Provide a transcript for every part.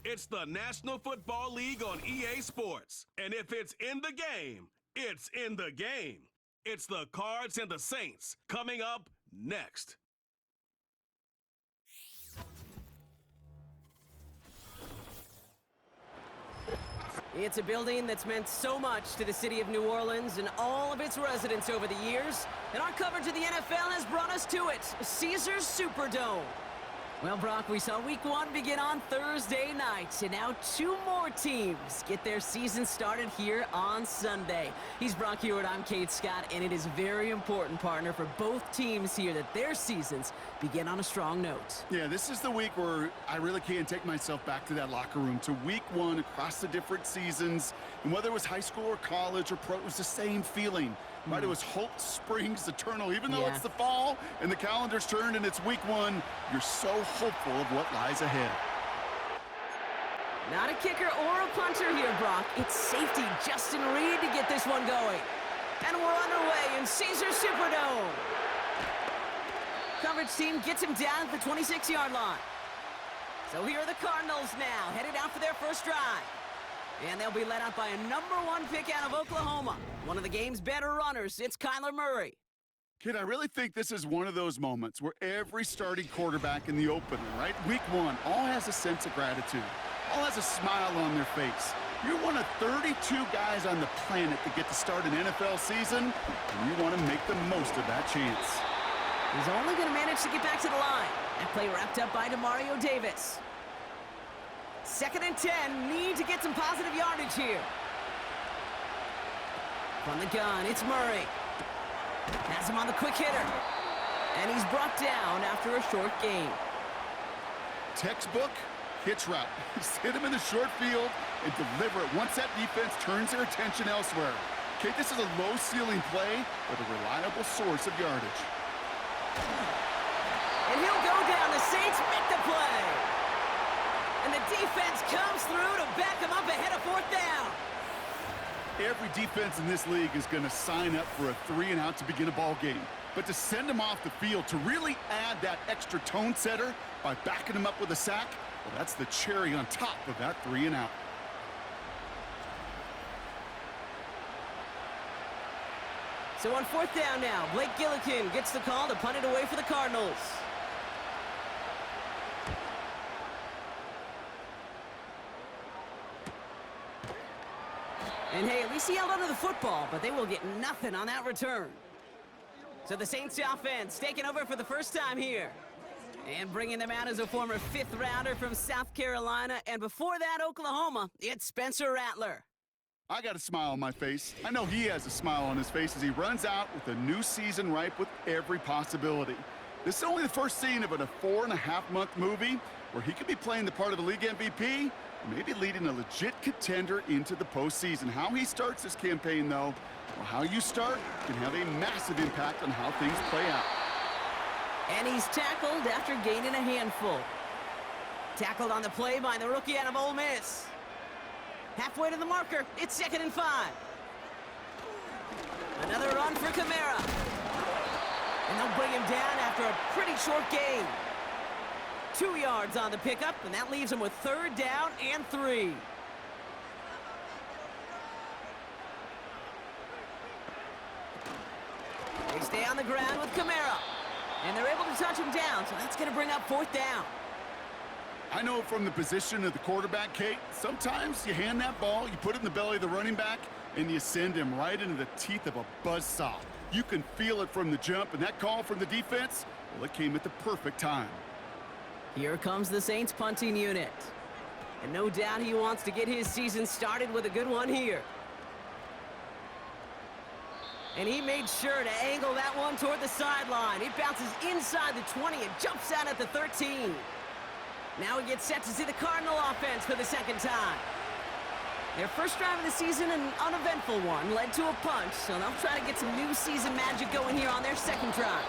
It's the National Football League on EA Sports. And if it's in the game, it's in the game. It's the Cards and the Saints coming up next. It's a building that's meant so much to the city of New Orleans and all of its residents over the years. And our coverage of the NFL has brought us to it, Caesars Superdome. Well, Brock, we saw Week 1 begin on Thursday night, and now 2 more teams get their season started here on Sunday. He's Brock Hewitt, I'm Kate Scott, and it is very important, partner, for both teams here that their seasons begin on a strong note. Yeah, this is the week where I really can't take myself back to that locker room, to Week 1 across the different seasons. And whether it was high school or college or pro, it was the same feeling. Right, it was hope springs eternal. Even though it's the fall and the calendar's turned and it's Week 1, you're so hopeful of what lies ahead. Not a kicker or a punter here, Brock. It's safety Justin Reed to get this one going. And we're underway in Caesars Superdome. Coverage team gets him down at the 26-yard line. So here are the Cardinals now, headed out for their first drive. And they'll be led out by a #1 pick out of Oklahoma. One of the game's better runners, it's Kyler Murray. Kid, I really think this is one of those moments where every starting quarterback in the opener, right? Week 1, all has a sense of gratitude. All has a smile on their face. You're one of 32 guys on the planet that get to start an NFL season, and you want to make the most of that chance. He's only going to manage to get back to the line. That play wrapped up by Demario Davis. 2nd and 10, need to get some positive yardage here. From the gun, it's Murray. Has him on the quick hitter. And he's brought down after a short gain. Textbook hitch route. Just hit him in the short field and deliver it once that defense turns their attention elsewhere. Okay, this is a low-ceiling play, but a reliable source of yardage. And he'll go down. The Saints make the play. And the defense comes through to back him up ahead of 4th down. Every defense in this league is going to sign up for a 3-and-out to begin a ball game. But to send him off the field, to really add that extra tone setter by backing him up with a sack, well, that's the cherry on top of that 3-and-out. So on 4th down now, Blake Gillikin gets the call to punt it away for the Cardinals. And hey, at least he held onto the football, but they will get nothing on that return. So the Saints offense taking over for the first time here. And bringing them out as a former 5th rounder from South Carolina. And before that, Oklahoma, it's Spencer Rattler. I got a smile on my face. I know he has a smile on his face as he runs out with a new season ripe with every possibility. This is only the first scene of a 4.5-month movie where he could be playing the part of the league MVP, maybe leading a legit contender into the postseason. How he starts this campaign, though, or how you start, can have a massive impact on how things play out. And he's tackled after gaining a handful. Tackled on the play by the rookie out of Ole Miss. Halfway to the marker, it's 2nd and 5. Another run for Kamara. And they'll bring him down after a pretty short gain. 2 yards on the pickup, and that leaves him with 3rd down and 3. They stay on the ground with Kamara. And they're able to touch him down, so that's going to bring up 4th down. I know from the position of the quarterback, Kate, sometimes you hand that ball, you put it in the belly of the running back, and you send him right into the teeth of a buzzsaw. You can feel it from the jump, and that call from the defense, well, it came at the perfect time. Here comes the Saints punting unit. And no doubt he wants to get his season started with a good one here. And he made sure to angle that one toward the sideline. It bounces inside the 20 and jumps out at the 13. Now we get set to see the Cardinal offense for the 2nd time. Their first drive of the season, an uneventful one, led to a punt, so they'll try to get some new season magic going here on their 2nd drive.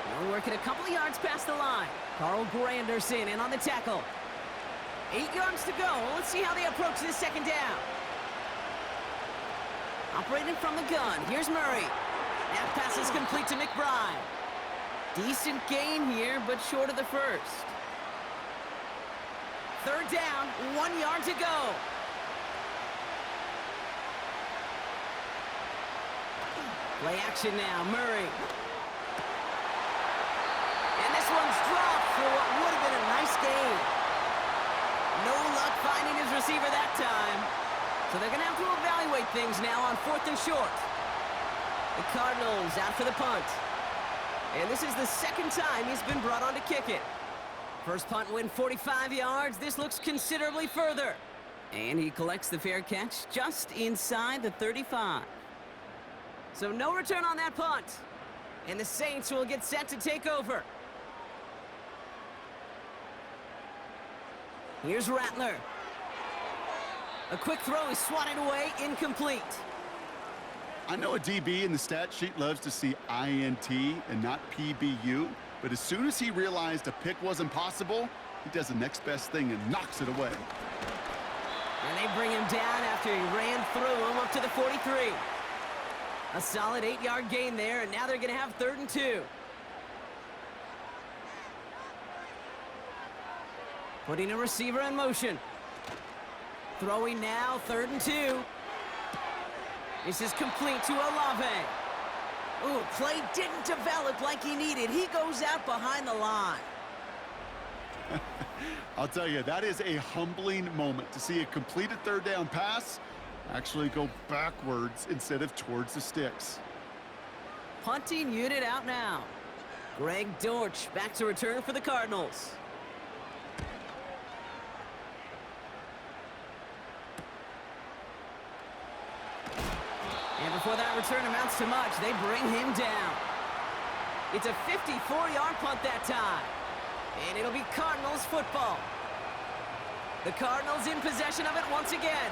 They'll work it a couple of yards past the line. Carl Granderson in on the tackle. 8 yards to go. Let's see how they approach this 2nd down. Operating from the gun, here's Murray. That pass is complete to McBride. Decent gain here, but short of the first. Third down, 1 yard to go. Play action now, Murray. And this one's dropped for what would have been a nice gain. No luck finding his receiver that time. So they're going to have to evaluate things now on 4th and short. The Cardinals out for the punt. And this is the second time he's been brought on to kick it. First punt win 45 yards. This looks considerably further. And he collects the fair catch just inside the 35. So no return on that punt. And the Saints will get set to take over. Here's Rattler. A quick throw is swatted away, incomplete. I know a DB in the stat sheet loves to see INT and not PBU, but as soon as he realized a pick wasn't possible, he does the next best thing and knocks it away. And they bring him down after he ran through him up to the 43. A solid 8-yard gain there, and now they're going to have 3rd and 2. Putting a receiver in motion. Throwing now, 3rd and 2. This is complete to Olave. Ooh, play didn't develop like he needed. He goes out behind the line. I'll tell you, that is a humbling moment to see a completed 3rd down pass actually go backwards instead of towards the sticks. Punting unit out now. Greg Dortch back to return for the Cardinals. And before that return amounts to much, they bring him down. It's a 54-yard punt that time. And it'll be Cardinals football. The Cardinals in possession of it once again.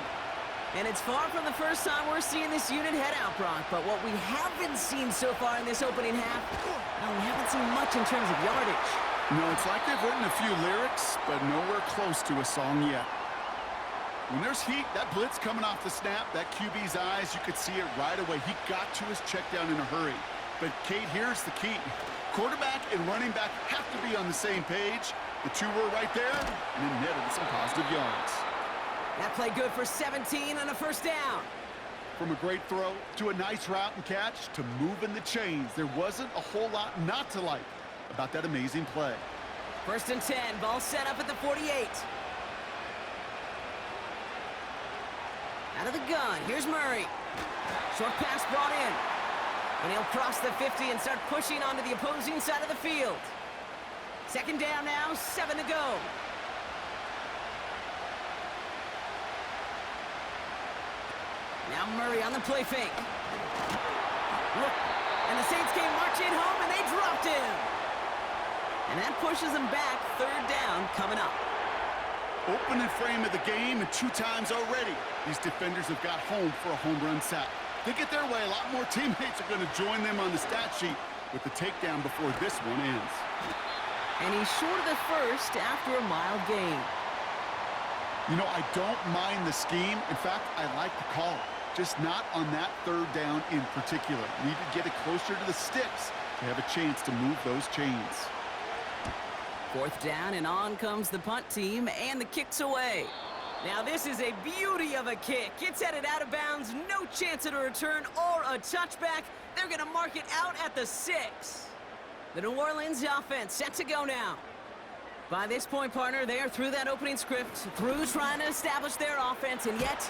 And it's far from the first time we're seeing this unit head out, Brock. But what we haven't seen so far in this opening half, well, we haven't seen much in terms of yardage. No, it's like they've written a few lyrics, but nowhere close to a song yet. When there's heat, that blitz coming off the snap, that QB's eyes, you could see it right away. He got to his check down in a hurry. But, Kate, here's the key. Quarterback and running back have to be on the same page. The two were right there, and it netted some positive yards. That play good for 17 and a first down. From a great throw to a nice route and catch to moving the chains, there wasn't a whole lot not to like about that amazing play. 1st and 10, ball set up at the 48. Out of the gun, here's Murray. Short pass brought in. And he'll cross the 50 and start pushing onto the opposing side of the field. 2nd down now, 7 to go. Now Murray on the play fake. Look, and the Saints came marching home and they dropped him. And that pushes them back. 3rd down coming up. Opening frame of the game, and 2 times already, these defenders have got home for a home run sack. They get their way, a lot more teammates are going to join them on the stat sheet with the takedown before this one ends. And he's short of the first after a mild gain. You know, I don't mind the scheme. In fact, I like the call. Just not on that 3rd down in particular. Need to get it closer to the sticks to have a chance to move those chains. 4th down, and on comes the punt team, and the kick's away. Now this is a beauty of a kick. It's headed out of bounds, no chance at a return or a touchback. They're going to mark it out at the 6. The New Orleans offense set to go now. By this point, partner, they are through that opening script, through trying to establish their offense, and yet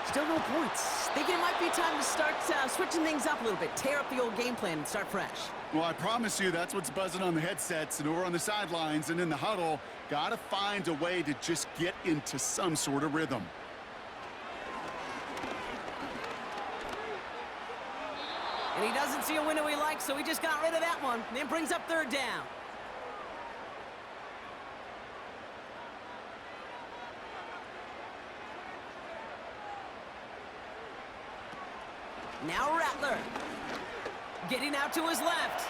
still no points. Think it might be time to start switching things up a little bit, tear up the old game plan and start fresh. Well, I promise you that's what's buzzing on the headsets and over on the sidelines and in the huddle. Got to find a way to just get into some sort of rhythm. And he doesn't see a window he likes, so he just got rid of that one. And then brings up 3rd down. Now Rattler. Getting out to his left.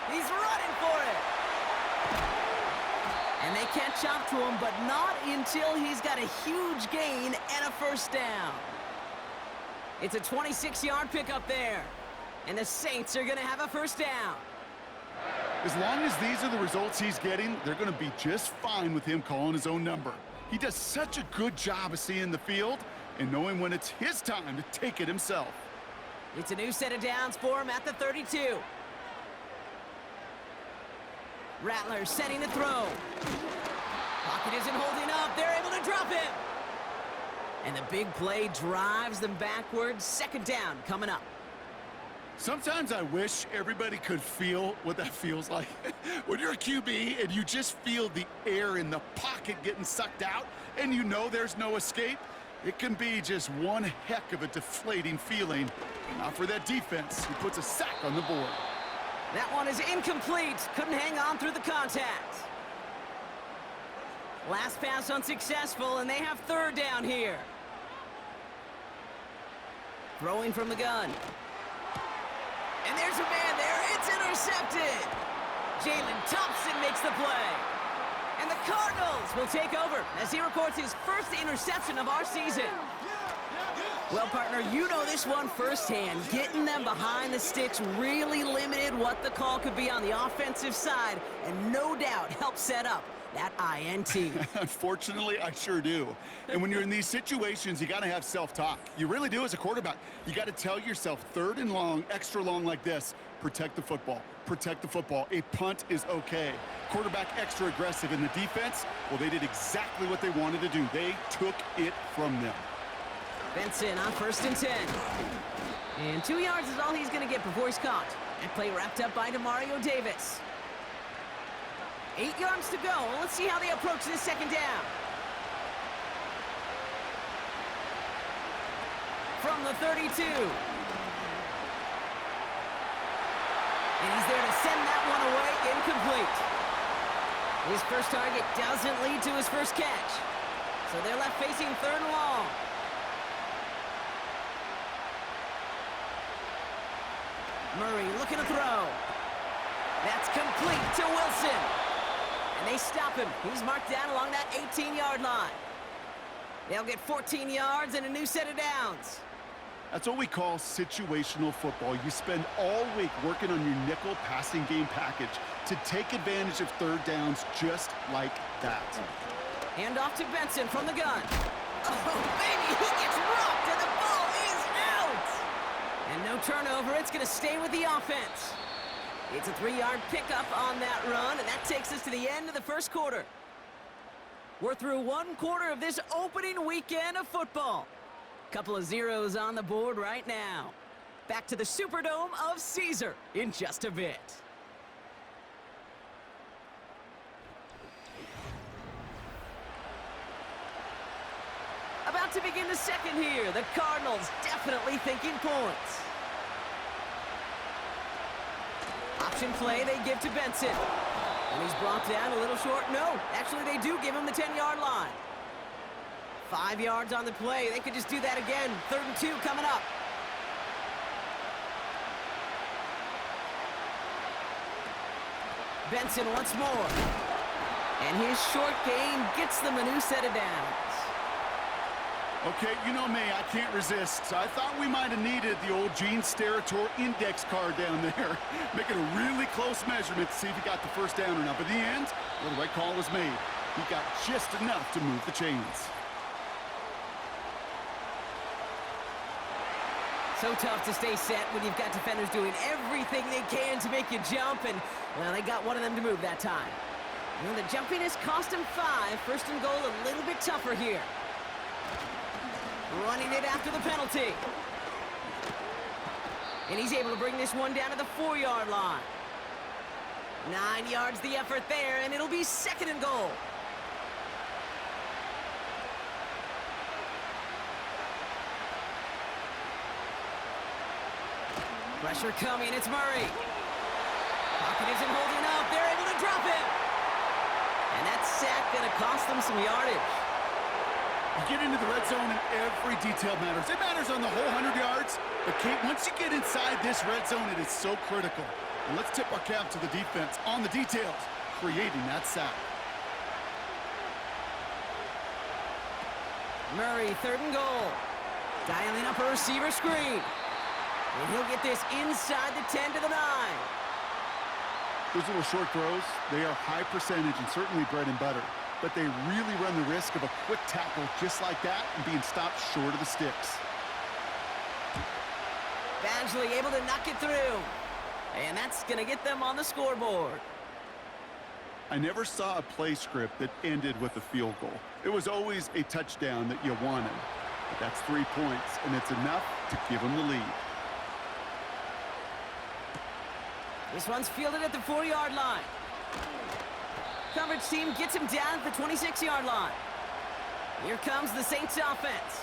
He's running for it. And they catch up to him, but not until he's got a huge gain and a first down. It's a 26-yard pickup there. And the Saints are going to have a first down. As long as these are the results he's getting, they're going to be just fine with him calling his own number. He does such a good job of seeing the field and knowing when it's his time to take it himself. It's a new set of downs for him at the 32. Rattler setting to throw. Pocket isn't holding up. They're able to drop him. And the big play drives them backwards. Second down coming up. Sometimes I wish everybody could feel what that feels like. When you're a QB and you just feel the air in the pocket getting sucked out and you know there's no escape, it can be just one heck of a deflating feeling. Not for that defense, who puts a sack on the board. That one is incomplete. Couldn't hang on through the contact. Last pass unsuccessful, and they have third down here. Throwing from the gun. And there's a man there. It's intercepted. Jalen Thompson makes the play. And the Cardinals will take over as he records his first interception of our season. Well, partner, you know this one firsthand. Getting them behind the sticks really limited what the call could be on the offensive side, and no doubt helped set up that INT. Unfortunately, I sure do. And when you're in these situations, you got to have self-talk. You really do as a quarterback. You got to tell yourself, third and long, extra long like this, protect the football. Protect the football. A punt is okay. Quarterback extra aggressive in the defense, well, they did exactly what they wanted to do. They took it from them. Benson on 1st and 10. And 2 yards is all he's going to get before he's caught. That play wrapped up by Demario Davis. 8 yards to go. Let's see how they approach this second down. From the 32. And he's there to send that one away, incomplete. His first target doesn't lead to his first catch. So they're left facing third and long. Murray looking to throw. That's complete to Wilson. And they stop him. He's marked down along that 18-yard line. They'll get 14 yards and a new set of downs. That's what we call situational football. You spend all week working on your nickel passing game package to take advantage of third downs just like that. Hand off to Benson from the gun. Oh, baby, he gets rocked and the ball is out. And no turnover. It's going to stay with the offense. It's a 3-yard pickup on that run, and that takes us to the end of the first quarter. We're through one quarter of this opening weekend of football. Couple of zeros on the board right now. Back to the Superdome of Caesar in just a bit. About to begin the second here. The Cardinals definitely thinking points. Option play they give to Benson. And he's brought down a little short. No, actually they do give him the 10-yard line. 5 yards on the play. They could just do that again. 3rd and 2 coming up. Benson once more. And his short gain gets them a new set of downs. Okay, you know me, I can't resist. So I thought we might have needed the old Gene Steratore index card down there. Making a really close measurement to see if he got the first down or not. But in the end, well, the right call was made. He got just enough to move the chains. So tough to stay set when you've got defenders doing everything they can to make you jump, and, well, they got one of them to move that time. And the jumpiness cost him 5. 1st and goal a little bit tougher here. Running it after the penalty. And he's able to bring this one down to the 4-yard line. 9 yards the effort there, and it'll be 2nd and goal. Pressure coming, it's Murray. Pocket isn't holding up, they're able to drop it. And that sack gonna cost them some yardage. You get into the red zone and every detail matters. It matters on the whole 100 yards. But Kate, once you get inside this red zone, it is so critical. And let's tip our cap to the defense on the details, creating that sack. Murray, 3rd and goal. Dialing up a receiver screen. And he'll get this inside the 10 to the 9. Those little short throws, they are high percentage and certainly bread and butter. but they really run the risk of a quick tackle just like that and being stopped short of the sticks. Badgley able to knock it through. And that's going to get them on the scoreboard. I never saw a play script that ended with a field goal. It was always a touchdown that you wanted. But that's 3 points, and it's enough to give them the lead. This one's fielded at the 4-yard line. Coverage team gets him down at the 26-yard line. Here comes the Saints offense.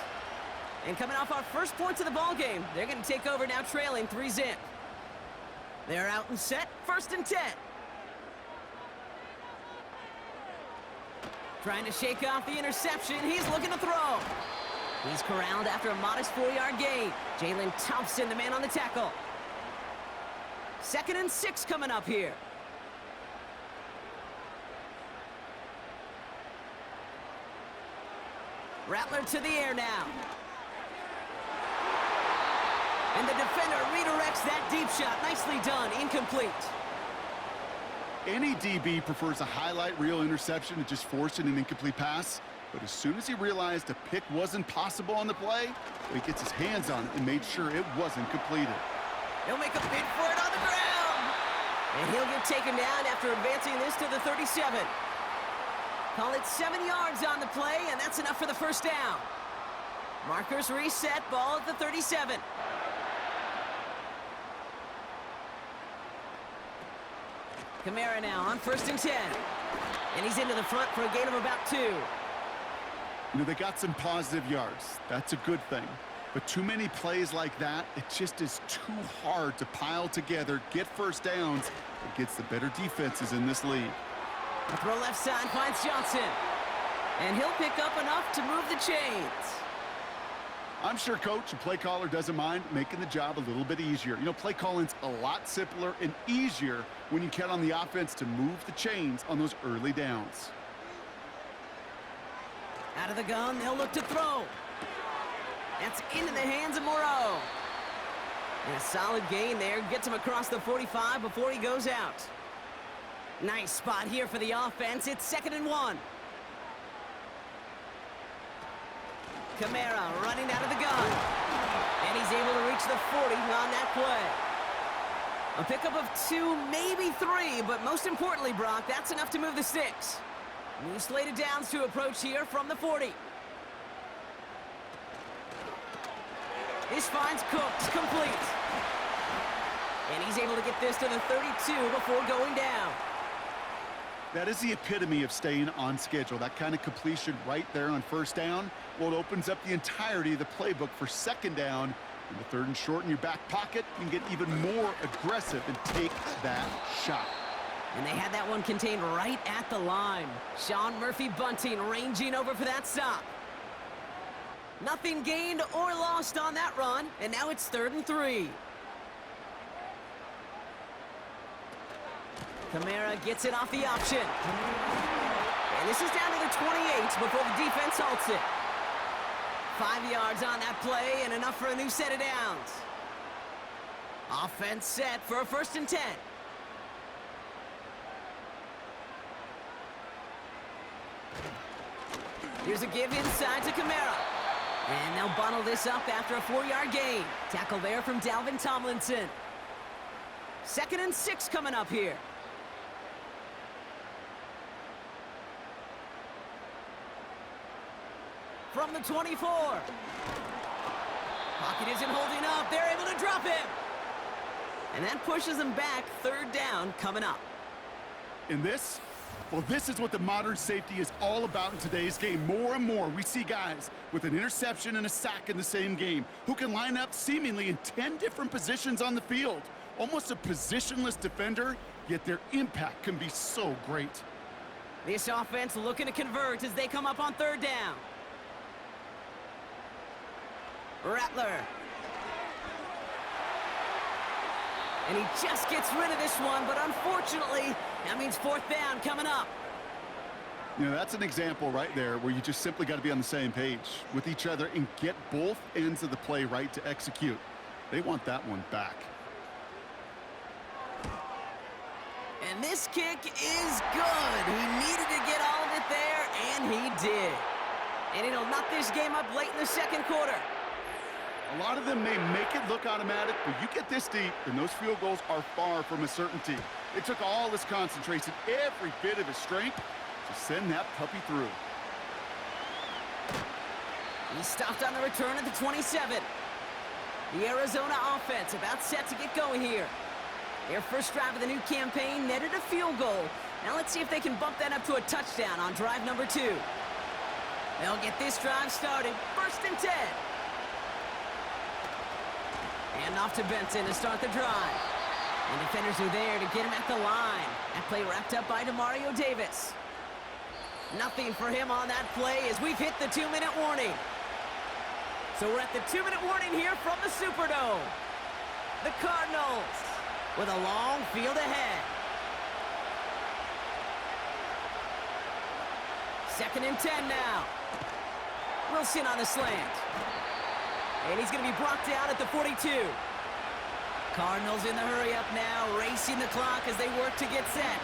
And coming off our first points of the ball game, they're going to take over now trailing 3-zip. They're out and set, 1st and 10. Trying to shake off the interception. He's looking to throw. He's corralled after a modest 4-yard gain. Jalen Thompson, the man on the tackle. 2nd and 6 coming up here. Rattler to the air now. And the defender redirects that deep shot. Nicely done. Incomplete. Any DB prefers a highlight reel interception to just forcing an incomplete pass. But as soon as he realized a pick wasn't possible on the play, he gets his hands on it and made sure it wasn't completed. He'll make a bid for it on the ground. And he'll get taken down after advancing this to the 37. Call it 7 yards on the play, and that's enough for the 1st down. Markers reset, ball at the 37. Kamara now on 1st and 10. And he's into the front for a gain of about 2. You know, they got some positive yards. That's a good thing. But too many plays like that, it just is too hard to pile together, get 1st downs against the better defenses in this league. A throw left side finds Johnson. And he'll pick up enough to move the chains. I'm sure coach and play caller doesn't mind making the job a little bit easier. You know, play calling's a lot simpler and easier when you count on the offense to move the chains on those early downs. Out of the gun, they'll look to throw. That's into the hands of Moreau. And a solid gain there. Gets him across the 45 before he goes out. Nice spot here for the offense. It's 2nd and 1. Kamara running out of the gun. And he's able to reach the 40 on that play. A pickup of 2, maybe 3, but most importantly, Brock, that's enough to move the sticks. New slated downs to approach here from the 40. This finds Cooks complete. And he's able to get this to the 32 before going down. That is the epitome of staying on schedule. That kind of completion right there on 1st down. Well, it opens up the entirety of the playbook for 2nd down. In the 3rd and short in your back pocket, you can get even more aggressive and take that shot. And they had that one contained right at the line. Sean Murphy-Bunting ranging over for that stop. Nothing gained or lost on that run, and now it's 3rd and 3. Kamara gets it off the option. And this is down to the 28 before the defense halts it. 5 yards on that play and enough for a new set of downs. Offense set for a 1st and 10. Here's a give inside to Kamara. And they'll bottle this up after a 4-yard gain. Tackle there from Dalvin Tomlinson. 2nd and 6 coming up here. From the 24. Pocket isn't holding up. They're able to drop him. And that pushes them back. 3rd down coming up. In this? Well, this is what the modern safety is all about in today's game. More and more, we see guys with an interception and a sack in the same game who can line up seemingly in 10 different positions on the field. Almost a positionless defender, yet their impact can be so great. This offense looking to convert as they come up on 3rd down. Rattler. And he just gets rid of this one, but unfortunately, that means 4th down coming up. You know, that's an example right there where you just simply got to be on the same page with each other and get both ends of the play right to execute. They want that one back. And this kick is good. He needed to get all of it it there, and he did. And it'll knock this game up late in the second quarter. A lot of them may make it look automatic, but you get this deep, and those field goals are far from a certainty. It took all his concentration, every bit of his strength, to send that puppy through. He stopped on the return at the 27. The Arizona offense about set to get going here. Their first drive of the new campaign netted a field goal. Now let's see if they can bump that up to a touchdown on drive number 2. They'll get this drive started. 1st and 10. And off to Benson to start the drive. And defenders are there to get him at the line. That play wrapped up by Demario Davis. Nothing for him on that play as we've hit the 2-minute warning. So we're at the 2-minute warning here from the Superdome. The Cardinals with a long field ahead. 2nd and 10 now. Wilson on the slant. And he's going to be brought down at the 42. Cardinals in the hurry-up now, racing the clock as they work to get set.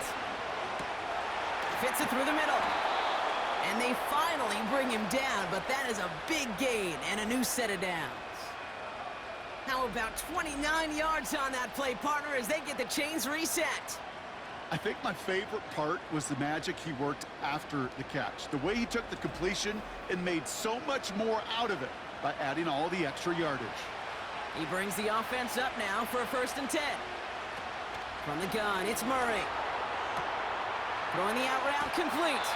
Fits it through the middle. And they finally bring him down, but that is a big gain and a new set of downs. How about 29 yards on that play, partner, as they get the chains reset? I think my favorite part was the magic he worked after the catch. The way he took the completion and made so much more out of it by adding all the extra yardage. He brings the offense up now for a 1st and 10. From the gun, it's Murray. Throwing the out route complete.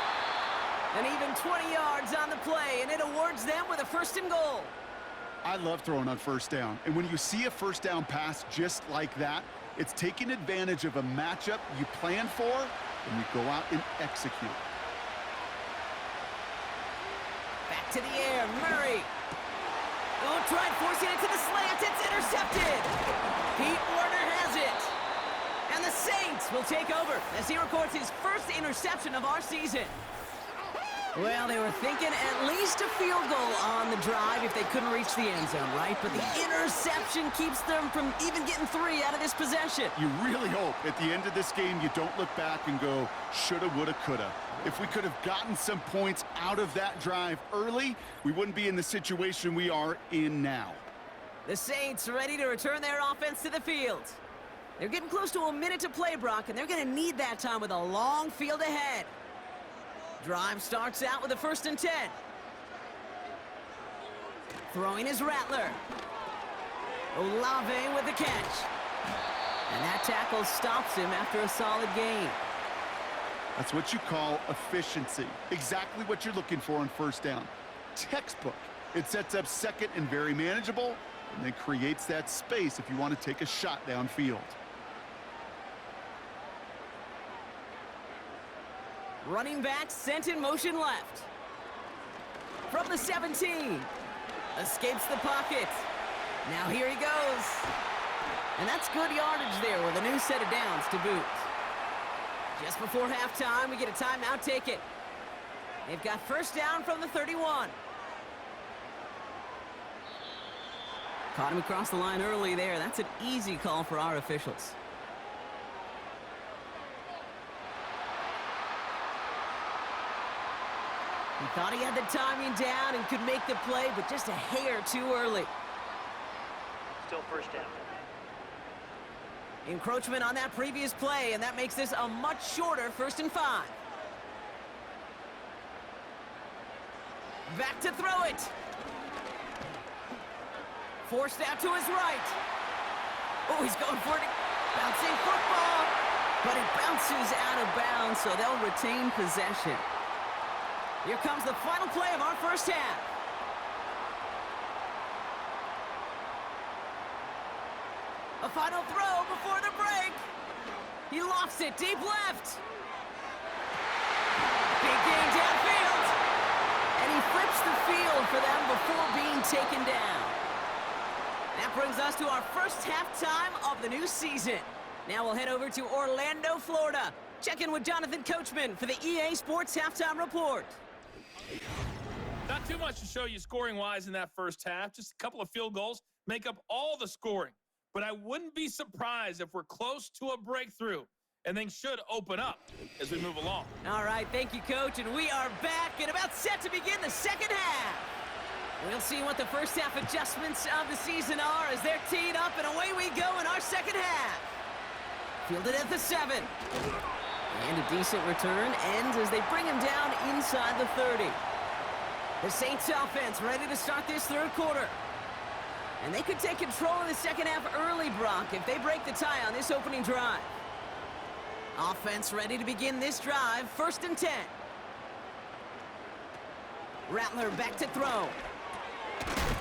And even 20 yards on the play, and it awards them with a 1st and goal. I love throwing on 1st down. And when you see a 1st down pass just like that, it's taking advantage of a matchup you plan for, and you go out and execute. Back to the air, Murray. Oh, tried forcing it to the slant. It's intercepted. Pete Werner has it. And the Saints will take over as he records his first interception of our season. Well, they were thinking at least a field goal on the drive if they couldn't reach the end zone, right? But the interception keeps them from even getting 3 out of this possession. You really hope at the end of this game you don't look back and go, shoulda, woulda, coulda. If we could have gotten some points out of that drive early, we wouldn't be in the situation we are in now. The Saints ready to return their offense to the field. They're getting close to a minute to play, Brock, and they're going to need that time with a long field ahead. Drive starts out with a 1st and 10. Throwing is Rattler. Olave with the catch. And that tackle stops him after a solid gain. That's what you call efficiency. Exactly what you're looking for on 1st down. Textbook. It sets up 2nd and very manageable, and then creates that space if you want to take a shot downfield. Running back sent in motion left. From the 17. Escapes the pocket. Now here he goes. And that's good yardage there with a new set of downs to boot. Just before halftime, we get a timeout taken. They've got 1st down from the 31. Caught him across the line early there. That's an easy call for our officials. He thought he had the timing down and could make the play, but just a hair too early. Still 1st down. Encroachment on that previous play, and that makes this a much shorter 1st and 5. Back to throw it. Forced out to his right. Oh, he's going for it. Bouncing football. But it bounces out of bounds, so they'll retain possession. Here comes the final play of our 1st half. A final throw before the break. He lofts it deep left. Big gain downfield. And he flips the field for them before being taken down. That brings us to our first halftime of the new season. Now we'll head over to Orlando, Florida. Check in with Jonathan Coachman for the EA Sports Halftime Report. Not too much to show you scoring-wise in that first half. Just a couple of field goals make up all the scoring. But I wouldn't be surprised if we're close to a breakthrough and things should open up as we move along. All right, thank you, Coach, and we are back and about set to begin the second half. We'll see what the first half adjustments of the season are as they're teed up, and away we go in our second half. Fielded at the 7. And a decent return ends as they bring him down inside the 30. The Saints offense ready to start this third quarter. And they could take control of the second half early, Brock, if they break the tie on this opening drive. Offense ready to begin this drive, 1st and 10. Rattler back to throw.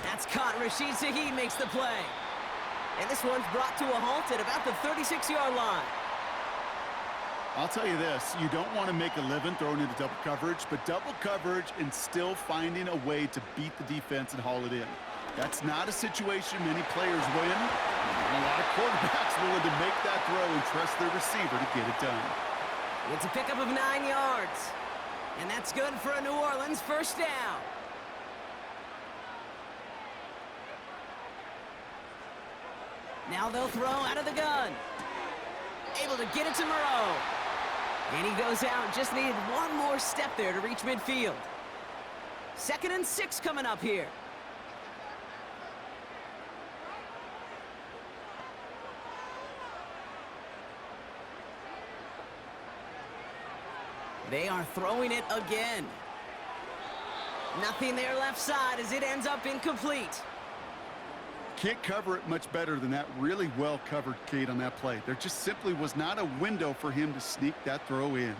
That's caught. Rashid Shaheed makes the play. And this one's brought to a halt at about the 36-yard line. I'll tell you this, you don't want to make a living throwing into double coverage, but double coverage and still finding a way to beat the defense and haul it in. That's not a situation many players win. And a lot of quarterbacks willing to make that throw and trust their receiver to get it done. It's a pickup of 9 yards. And that's good for a New Orleans first down. Now they'll throw out of the gun. Able to get it to Moreau. And he goes out. Just needed one more step there to reach midfield. 2nd and 6 coming up here. They are throwing it again. Nothing there left side as it ends up incomplete. Can't cover it much better than that really well-covered Kate on that play. There just simply was not a window for him to sneak that throw in.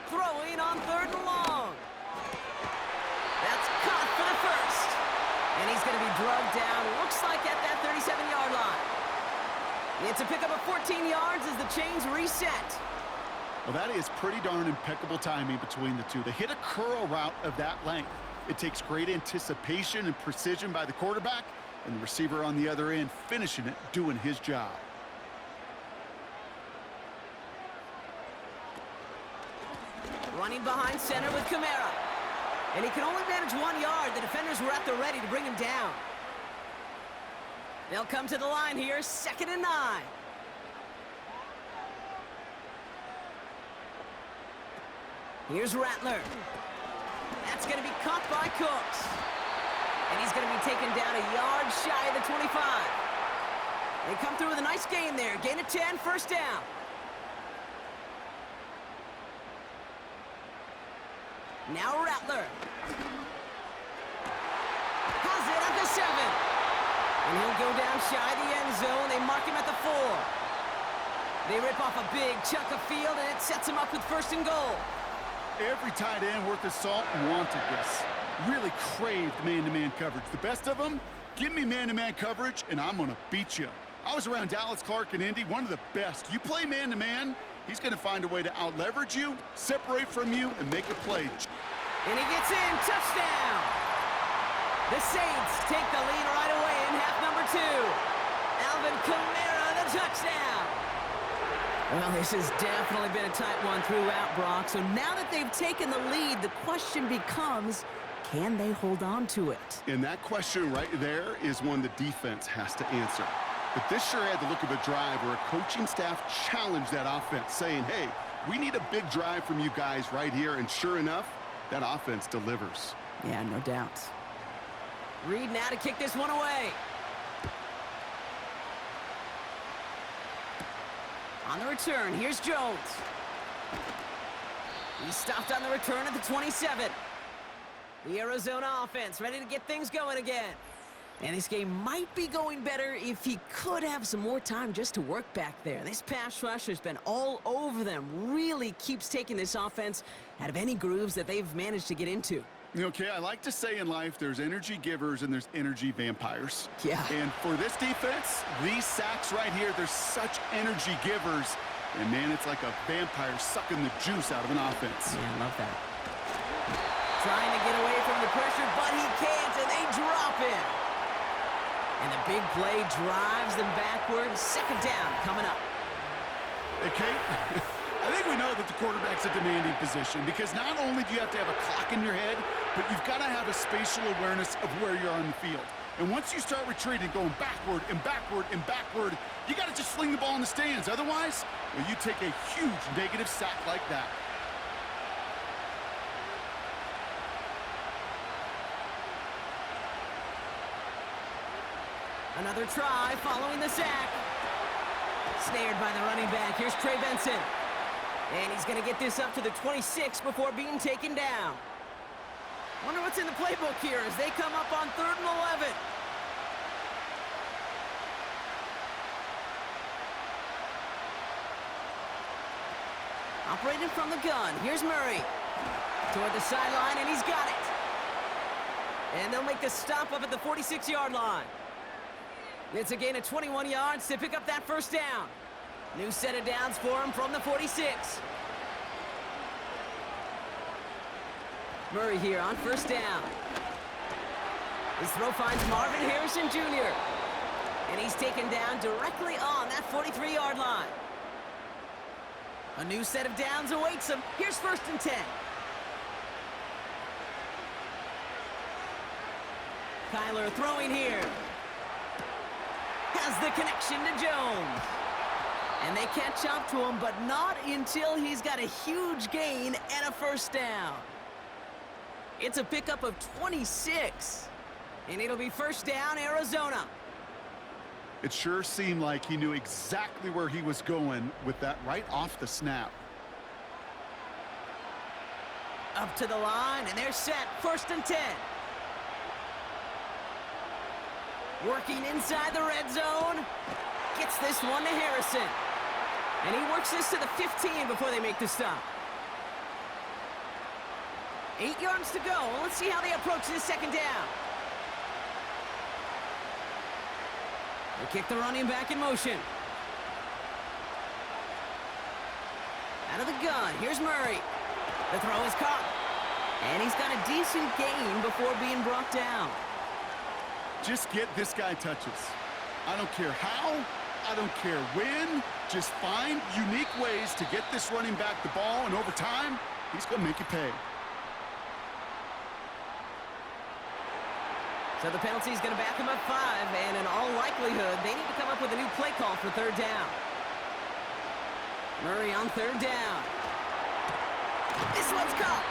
Throwing on 3rd and long. That's caught for the first. And he's going to be drugged down, looks like at that 37-yard line. It's a pickup of 14 yards as the chains reset. Well, that is pretty darn impeccable timing between the two. They hit a curl route of that length. It takes great anticipation and precision by the quarterback, and the receiver on the other end finishing it, doing his job. Running behind center with Kamara. And he can only manage 1 yard. The defenders were at the ready to bring him down. They'll come to the line here, 2nd and 9. Here's Rattler. That's going to be caught by Cooks. And he's going to be taken down a yard shy of the 25. They come through with a nice gain there. Gain of 10, first down. Now Rattler. Has it at the 7. And he'll go down shy of the end zone. They mark him at the 4. They rip off a big chunk of field, and it sets him up with 1st and goal. Every tight end worth his salt wanted this. Really craved man-to-man coverage. The best of them, give me man-to-man coverage, and I'm going to beat you. I was around Dallas Clark and Indy, one of the best. You play man-to-man, he's going to find a way to out-leverage you, separate from you, and make a play. And he gets in, touchdown! The Saints take the lead right away in half number 2. Alvin Kamara, the touchdown! Well, this has definitely been a tight one throughout, Brock. So now that they've taken the lead, the question becomes, can they hold on to it? And that question right there is one the defense has to answer. But this sure had the look of a drive where a coaching staff challenged that offense, saying, hey, we need a big drive from you guys right here. And sure enough, that offense delivers. Yeah, no doubt. Reed now to kick this one away. On the return, here's Jones. He stopped on the return at the 27. The Arizona offense ready to get things going again. And this game might be going better if he could have some more time just to work back there. This pass rush has been all over them. Really keeps taking this offense out of any grooves that they've managed to get into. Okay, I like to say in life there's energy givers and there's energy vampires. Yeah. And for this defense, these sacks right here, they're such energy givers. And man, it's like a vampire sucking the juice out of an offense. Yeah, I love that. Trying to get away from the pressure, but he can't, and they drop him. And the big play drives them backwards. 2nd down coming up. Hey, Kate, I think we know that the quarterback's a demanding position because not only do you have to have a clock in your head, but you've got to have a spatial awareness of where you're on the field. And once you start retreating, going backward and backward and backward, you got to just fling the ball in the stands. Otherwise, well, you take a huge negative sack like that. Another try following the sack. Snared by the running back. Here's Trey Benson. And he's going to get this up to the 26 before being taken down. Wonder what's in the playbook here as they come up on 3rd and 11. Operating from the gun. Here's Murray. Toward the sideline, and he's got it. And they'll make the stop up at the 46-yard line. It's a gain of 21 yards to pick up that first down. New set of downs for him from the 46. Murray here on first down. His throw finds Marvin Harrison Jr. And he's taken down directly on that 43-yard line. A new set of downs awaits him. Here's 1st and 10. Kyler throwing here. Has the connection to Jones. And they catch up to him, but not until he's got a huge gain and a first down. It's a pickup of 26. And it'll be first down, Arizona. It sure seemed like he knew exactly where he was going with that right off the snap. Up to the line, and they're set. 1st and 10. Working inside the red zone. Gets this one to Harrison. And he works this to the 15 before they make the stop. 8 yards to go. Let's see how they approach this second down. They kick the running back in motion. Out of the gun. Here's Murray. The throw is caught. And he's got a decent gain before being brought down. Just get this guy touches. I don't care how, I don't care when. Just find unique ways to get this running back the ball, and over time, he's going to make you pay. So the penalty is going to back him up 5, and in all likelihood, they need to come up with a new play call for 3rd down. Murray on 3rd down. This one's caught.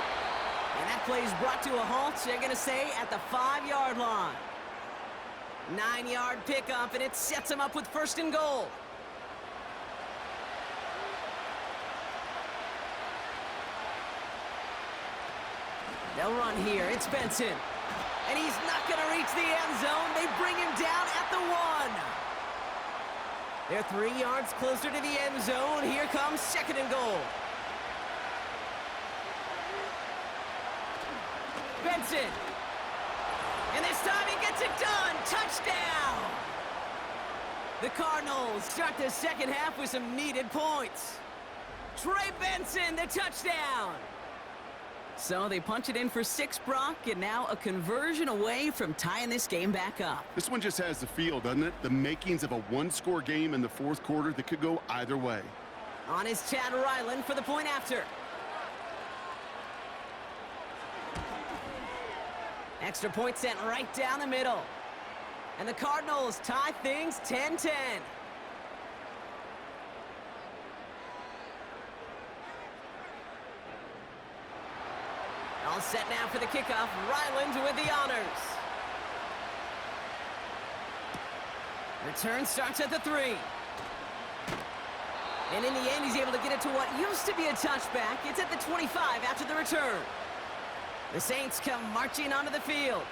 And that play is brought to a halt, they're going to say, at the 5-yard line. 9-yard pickup, and it sets him up with 1st and goal. They'll run here. It's Benson. And he's not going to reach the end zone. They bring him down at the 1. They're 3 yards closer to the end zone. Here comes 2nd and goal. Benson. And this time he gets it done. Touchdown. The Cardinals start the second half with some needed points. Trey Benson, the touchdown. So they punch it in for 6, Brock, and now a conversion away from tying this game back up. This one just has the feel, doesn't it? The makings of a one-score game in the 4th quarter that could go either way. On is Chad Ryland for the point after. Extra point sent right down the middle. And the Cardinals tie things 10-10. All set now for the kickoff. Ryland with the honors. Return starts at the 3. And in the end, he's able to get it to what used to be a touchback. It's at the 25 after the return. The Saints come marching onto the field.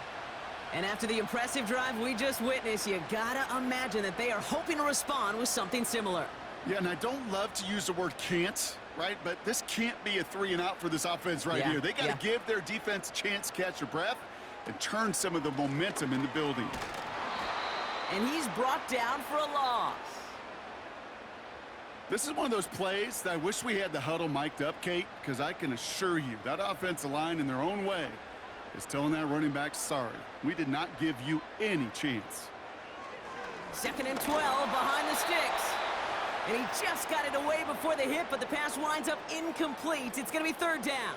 And after the impressive drive we just witnessed, you gotta imagine that they are hoping to respond with something similar. Yeah, and I don't love to use the word can't, right? But this can't be a 3 and out for this offense right here. They got to give their defense a chance to catch their breath and turn some of the momentum in the building. And he's brought down for a loss. This is one of those plays that I wish we had the huddle mic'd up, Kate, because I can assure you that offensive line in their own way is telling that running back, sorry, we did not give you any chance. 2nd and 12 behind the sticks. And he just got it away before the hit, but the pass winds up incomplete. It's going to be 3rd down.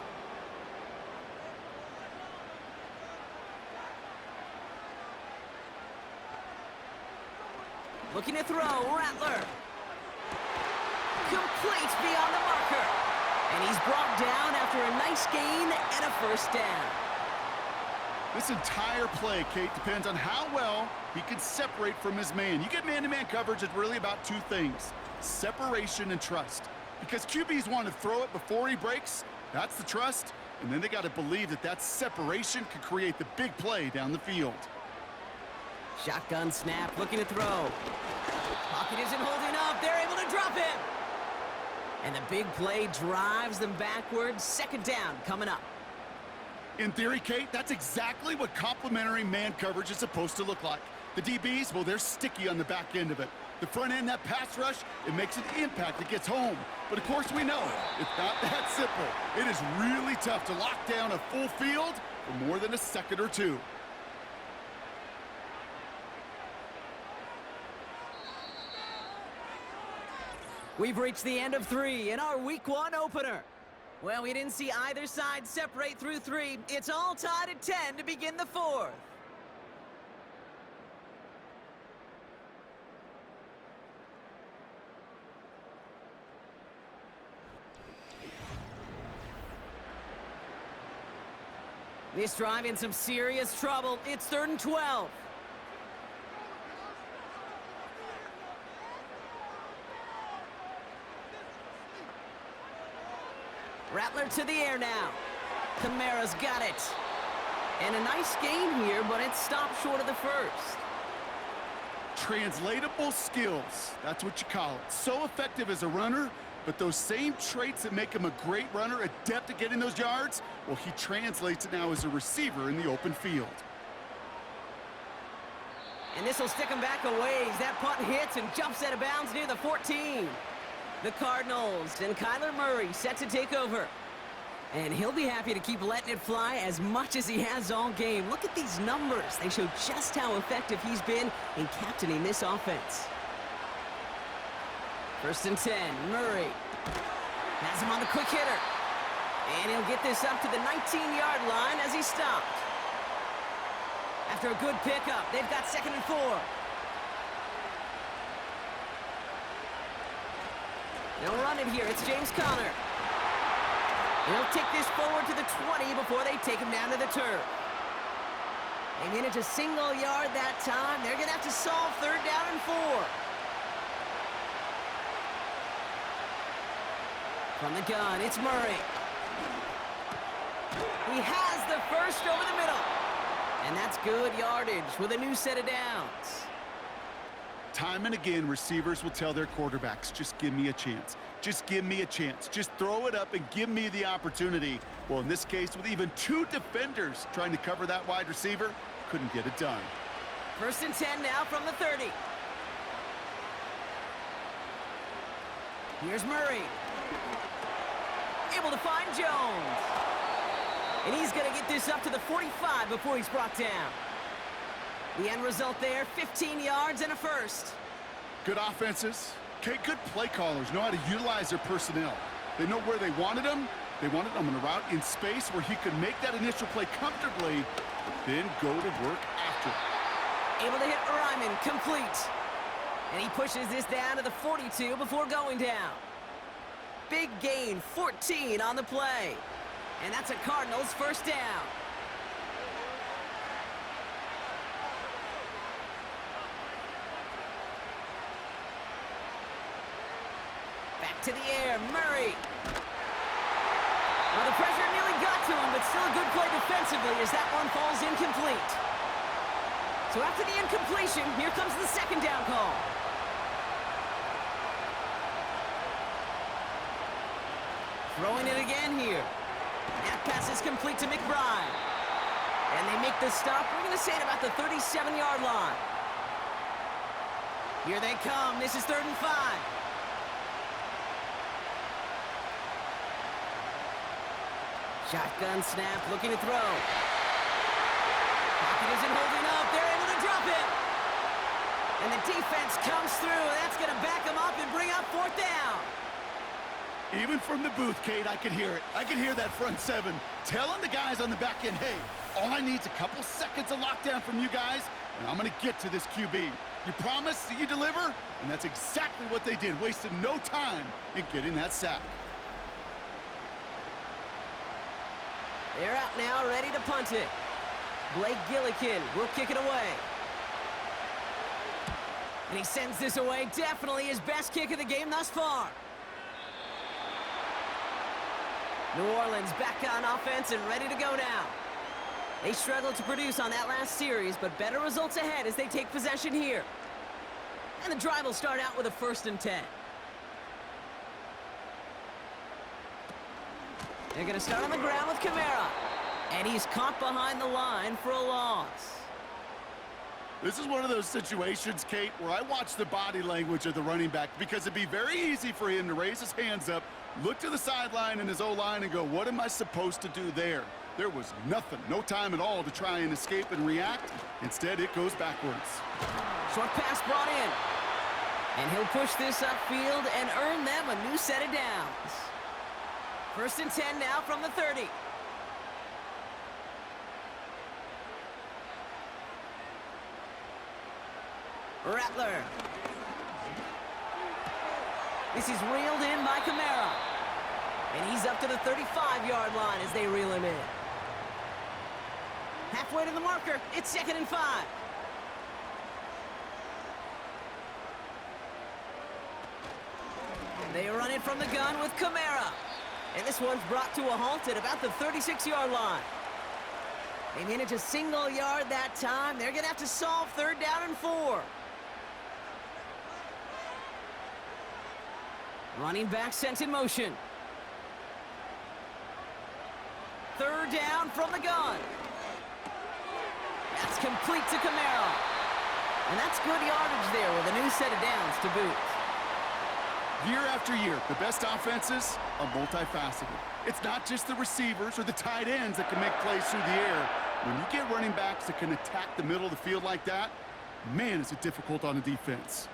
Looking to throw, Rattler. Complete beyond the marker. And he's brought down after a nice gain and a first down. This entire play, Kate, depends on how well he can separate from his man. You get man-to-man coverage, it's really about two things: separation and trust. Because QBs want to throw it before he breaks, that's the trust, and then they got to believe that that separation can create the big play down the field. Shotgun snap, looking to throw. Pocket isn't holding up, they're able to drop him. And the big play drives them backwards. Second down coming up. In theory, Kate, that's exactly what complementary man coverage is supposed to look like. The DBs, well, they're sticky on the back end of it. The front end, that pass rush, it makes an impact. It gets home. But, of course, we know it's not that simple. It is really tough to lock down a full field for more than a second or two. We've reached the end of 3 in our Week 1 opener. Well, we didn't see either side separate through 3. It's all tied at 10 to begin the 4th. This drive in some serious trouble. It's 3rd and 12. Rattler to the air now. Kamara's got it. And a nice gain here, but it stopped short of the first. Translatable skills, that's what you call it. So effective as a runner, but those same traits that make him a great runner, adept at getting those yards, well, he translates it now as a receiver in the open field. And this will stick him back a ways. That punt hits and jumps out of bounds near the 14. The Cardinals and Kyler Murray set to take over. And he'll be happy to keep letting it fly as much as he has all game. Look at these numbers. They show just how effective he's been in captaining this offense. 1st and 10, Murray has him on the quick hitter. And he'll get this up to the 19-yard line as he stopped. After a good pickup, they've got 2nd and 4. They'll run it here. It's James Conner. He'll take this forward to the 20 before they take him down to the turf. They manage a single yard that time. They're going to have to solve 3rd down and 4. From the gun, it's Murray. He has the first over the middle. And that's good yardage with a new set of downs. Time and again, receivers will tell their quarterbacks, just give me a chance. Just give me a chance. Just throw it up and give me the opportunity. Well, in this case, with even 2 defenders trying to cover that wide receiver, couldn't get it done. 1st and 10 now from the 30. Here's Murray. Able to find Jones. And he's going to get this up to the 45 before he's brought down. The end result there, 15 yards and a first. Good offenses. Okay, good play callers know how to utilize their personnel. They know where they wanted them. They wanted them on a route in space where he could make that initial play comfortably, but then go to work after. Able to hit Ryman, complete. And he pushes this down to the 42 before going down. Big gain, 14 on the play. And that's a Cardinals first down. Back to the air, Murray. Well, the pressure nearly got to him, but still a good play defensively as that one falls incomplete. So after the incompletion, here comes the 2nd down call. Throwing it again here. That pass is complete to McBride. And they make the stop, we're going to say at about the 37-yard line. Here they come. This is 3rd and 5. Shotgun snap, looking to throw. Pocket isn't holding up. They're able to drop it. And the defense comes through. That's going to back them up and bring up 4th down. Even from the booth, Kate, I could hear it. I could hear that front 7 telling the guys on the back end, hey, all I need is a couple seconds of lockdown from you guys, and I'm going to get to this QB. You promise that you deliver, and that's exactly what they did, wasted no time in getting that sack. They're out now, ready to punt it. Blake Gillikin will kick it away. And he sends this away, definitely his best kick of the game thus far. New Orleans back on offense and ready to go now. They struggled to produce on that last series, but better results ahead as they take possession here. And the drive will start out with a 1st and 10. They're going to start on the ground with Kamara. And he's caught behind the line for a loss. This is one of those situations, Kate, where I watch the body language of the running back because it'd be very easy for him to raise his hands up, look to the sideline and his O-line and go, what am I supposed to do there? There was nothing, no time at all to try and escape and react. Instead, it goes backwards. Short pass brought in. And he'll push this upfield and earn them a new set of downs. 1st and 10 now from the 30. Rattler. This is reeled in by Kamara. And he's up to the 35-yard line as they reel him in. Halfway to the marker. It's 2nd and 5. They run it from the gun with Kamara. And this one's brought to a halt at about the 36-yard line. They manage a single yard that time. They're going to have to solve 3rd down and 4. Running back sent in motion. 3rd down from the gun. That's complete to Kamara. And that's good yardage there with a new set of downs to boot. Year after year, the best offenses are multifaceted. It's not just the receivers or the tight ends that can make plays through the air. When you get running backs that can attack the middle of the field like that, man, is it difficult on a defense.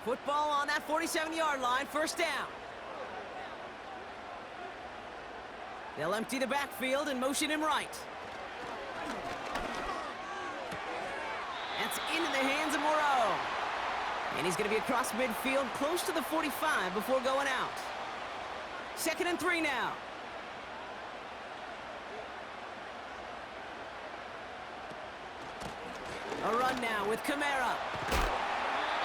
Football on that 47-yard line, 1st down. They'll empty the backfield and motion him right. That's into the hands of Moreau. And he's going to be across midfield, close to the 45 before going out. 2nd and 3 now. A run now with Kamara.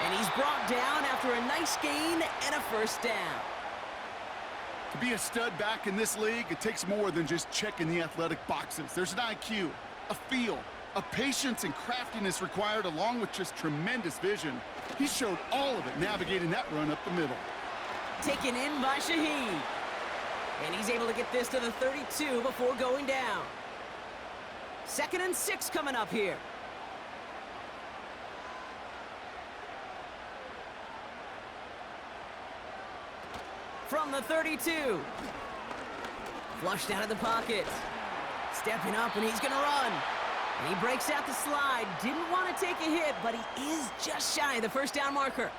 And he's brought down after a nice gain and a 1st down. To be a stud back in this league, it takes more than just checking the athletic boxes. There's an IQ, a feel, a patience and craftiness required along with just tremendous vision. He showed all of it navigating that run up the middle. Taken in by Shaheed. And he's able to get this to the 32 before going down. 2nd and 6 coming up here. From the 32. Flushed out of the pocket. Stepping up, and he's going to run. And he breaks out the slide. Didn't want to take a hit, but he is just shy of the 1st down marker.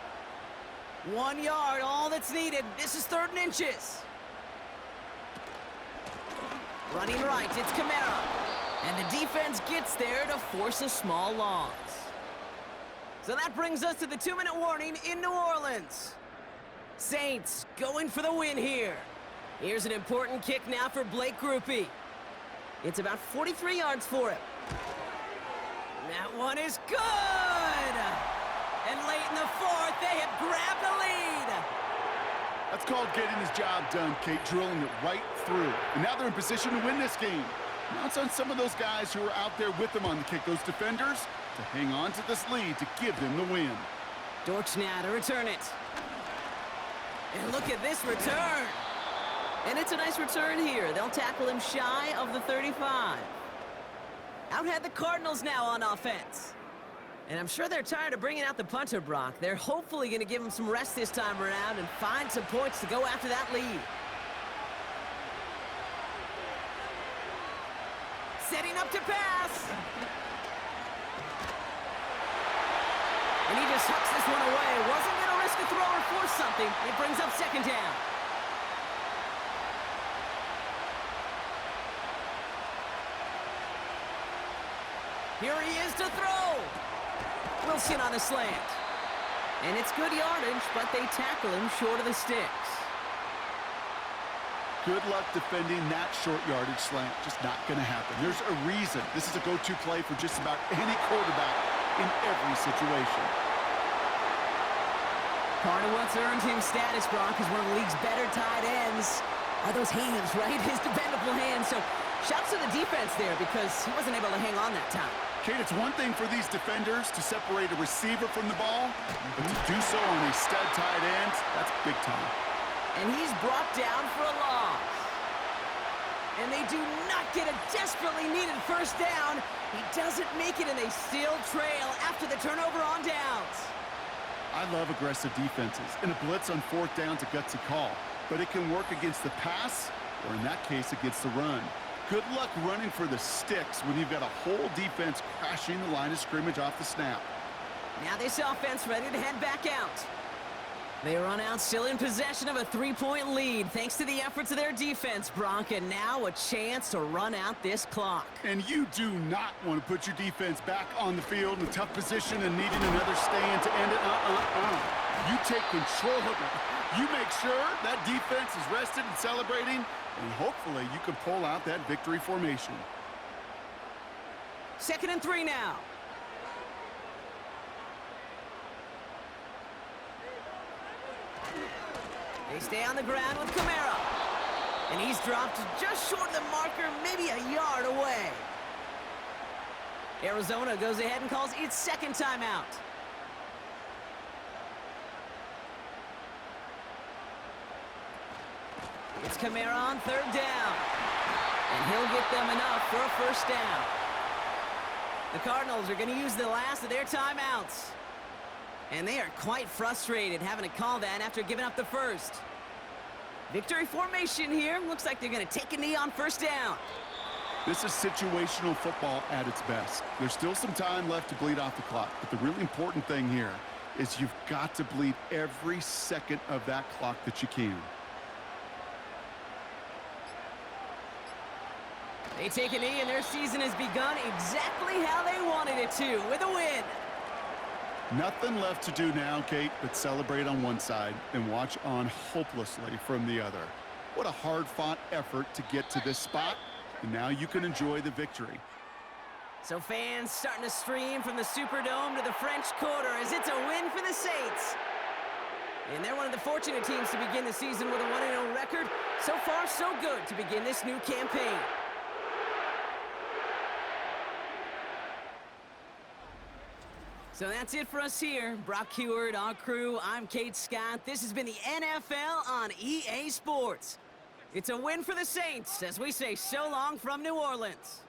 1 yard, all that's needed. This is 3rd and inches. Running right, it's Kamara. And the defense gets there to force a small loss. So that brings us to the 2-minute warning in New Orleans. Saints going for the win here. Here's an important kick now for Blake Groupie. It's about 43 yards for him. That one is good! And late in the 4th, they have grabbed the lead. That's called getting his job done, Kate, drilling it right through. And now they're in position to win this game. Now it's on some of those guys who are out there with them on the kick, those defenders, to hang on to this lead to give them the win. Dortch now to return it. And look at this return. And it's a nice return here. They'll tackle him shy of the 35. Out had the Cardinals now on offense. And I'm sure they're tired of bringing out the punter, Brock. They're hopefully going to give him some rest this time around and find some points to go after that lead. Setting up to pass. And he just hucks this one away. Wasn't going to risk a throw or force something. It brings up 2nd down. Here he is to throw. Wilson on the slant. And it's good yardage, but they tackle him short of the sticks. Good luck defending that short yardage slant. Just not going to happen. There's a reason this is a go-to play for just about any quarterback in every situation. Part of what's earned him status, Brock, is one of the league's better tight ends. Are those hands, right? His dependable hands. So shouts to the defense there because he wasn't able to hang on that time. Kate, it's one thing for these defenders to separate a receiver from the ball, but to do so on a stud tight end, that's big time. And he's brought down for a loss. And they do not get a desperately needed first down. He doesn't make it, and they still trail after the turnover on downs. I love aggressive defenses, and a blitz on fourth down's a gutsy call, but it can work against the pass, or in that case, against the run. Good luck running for the sticks when you've got a whole defense crashing the line of scrimmage off the snap. Now this offense ready to head back out. They run out still in possession of a 3-point lead thanks to the efforts of their defense, Bronk, and now a chance to run out this clock. And you do not want to put your defense back on the field in a tough position and needing another stand to end it. You take control of it. You make sure that defense is rested and celebrating, and hopefully you can pull out that victory formation. 2nd and 3 now. They stay on the ground with Kamara. And he's dropped just short of the marker, maybe a yard away. Arizona goes ahead and calls its second timeout. It's Kamara on 3rd down. And he'll get them enough for a first down. The Cardinals are going to use the last of their timeouts. And they are quite frustrated having to call that after giving up the first. Victory formation here. Looks like they're going to take a knee on first down. This is situational football at its best. There's still some time left to bleed off the clock, but the really important thing here is you've got to bleed every second of that clock that you can. They take a knee, and their season has begun exactly how they wanted it to, with a win. Nothing left to do now, Kate, but celebrate on one side and watch on hopelessly from the other. What a hard-fought effort to get to this spot, and now you can enjoy the victory. So fans starting to stream from the Superdome to the French Quarter as it's a win for the Saints. And they're one of the fortunate teams to begin the season with a 1-0 record. So far, so good to begin this new campaign. So that's it for us here. Brock Heward, our crew, I'm Kate Scott. This has been the NFL on EA Sports. It's a win for the Saints as we say so long from New Orleans.